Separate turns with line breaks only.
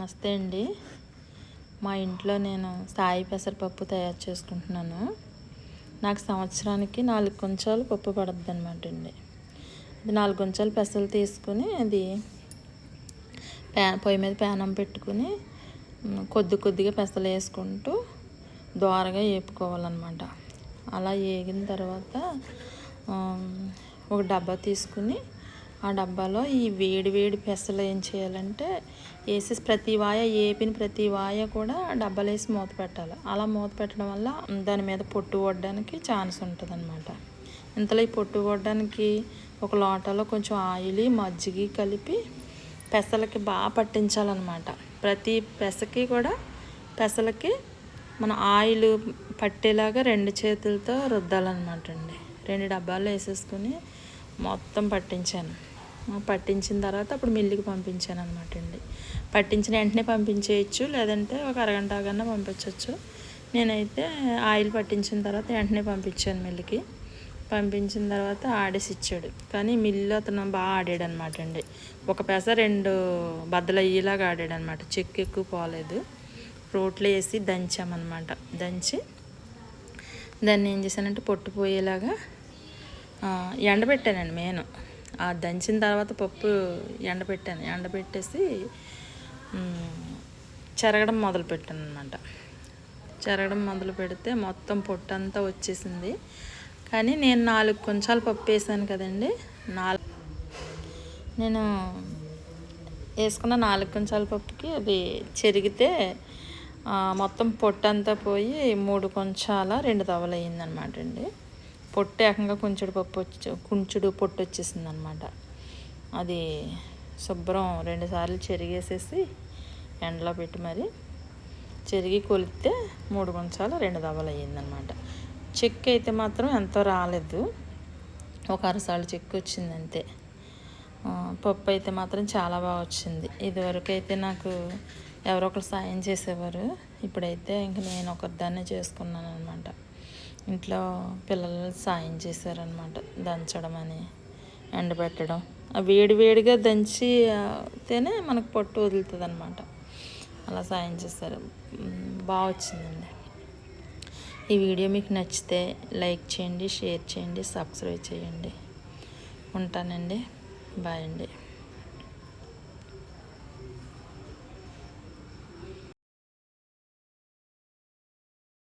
నమస్తే అండి. మా ఇంట్లో నేను సాయి పెసరపప్పు తయారు చేసుకుంటున్నాను. నాకు సంవత్సరానికి 4 కొంచాలు పప్పు పడుతుంది అనమాట అండి. అది 4 కొంచాలు పెసలు తీసుకుని అది పొయ్యి మీద ప్యానం పెట్టుకుని కొద్దిగా పెసలు వేసుకుంటూ దోరగా వేపుకోవాలన్నమాట. అలా వేగిన తర్వాత ఒక డబ్బా తీసుకుని ఆ డబ్బాలో ఈ వేడి పెసలు ఏం చేయాలంటే వేసేసి వేపిన ప్రతి వాయ కూడా డబ్బాలో వేసి మూత పెట్టాలి. అలా మూత పెట్టడం వల్ల దాని మీద పొట్టు పడడానికి ఛాన్స్ ఉంటుంది అనమాట. ఇంతలో ఈ పొట్టు పడడానికి ఒక లోటాలో కొంచెం ఆయిల్ మజ్జిగ కలిపి పెసలకి బాగా పట్టించాలన్నమాట. ప్రతి పెసలకి మన ఆయిల్ పట్టేలాగా 2 చేతులతో రుద్దాలన్నమాట అండి. 2 డబ్బాలు వేసేసుకుని మొత్తం పట్టించిన తర్వాత అప్పుడు మిల్లుకి పంపించాను అనమాట అండి. పట్టించిన వెంటనే పంపించేయచ్చు, లేదంటే ఒక అరగంట కన్నా పంపించవచ్చు. నేనైతే ఆయిల్ పట్టించిన తర్వాత వెంటనే పంపించాను మిల్లుకి. పంపించిన తర్వాత ఆడేసి ఇచ్చాడు. కానీ మిల్లు అతను బాగా ఆడాడు అనమాట అండి. ఒక పెస 2 బద్దలు అయ్యేలాగా ఆడాడు అనమాట. చెక్కు ఎక్కువ పోలేదు. రోట్లో వేసి దంచామన్నమాట. దంచి దాన్ని ఏం చేశానంటే పొట్టు పోయేలాగా ఎండబెట్టానండి. నేను దంచిన తర్వాత పప్పు ఎండబెట్టేసి చెరగడం మొదలుపెట్టాను అనమాట. చెరగడం మొదలు పెడితే మొత్తం పొట్టు అంతా వచ్చేసింది. కానీ నేను 4 కొంచాలు పప్పు వేసాను కదండి. నేను వేసుకున్న 4 కొంచాల పప్పుకి అది చెరిగితే మొత్తం పొట్టు అంతా పోయి 3 కొంచాల 2 తవలు అయ్యిందనమాట అండి. పొట్టు ఏకంగా కుంచుడు పొట్టు వచ్చేసింది అనమాట. అది శుభ్రం 2 సార్లు చెరిగేసేసి ఎండలో పెట్టి మరి చెరిగి కొలిస్తే 3 కొంచాల 2 తవలు అయ్యిందనమాట. చెక్కు అయితే మాత్రం ఎంతో రాలేదు, ఒక అరసాలు చెక్కు వచ్చింది అంతే. పప్పు అయితే మాత్రం చాలా బాగా వచ్చింది. ఇదివరకు అయితే నాకు ఎవరో ఒకరు సాయం చేసేవారు. ఇప్పుడైతే ఇంక నేను ఒకరిదాన్నే చేసుకున్నాను అనమాట. ఇంట్లో పిల్లలు సాయం చేశారనమాట. దంచడం అని, ఎండబెట్టడం. వేడిగా దంచితేనే మనకు పొట్టు వదులుతుంది అనమాట. అలా సాయం చేశారు. బాగా వచ్చిందండి. ఈ వీడియో మీకు నచ్చితే లైక్ చేయండి, షేర్ చేయండి, సబ్స్క్రైబ్ చేయండి. ఉంటానండి. బాయ్ అండి.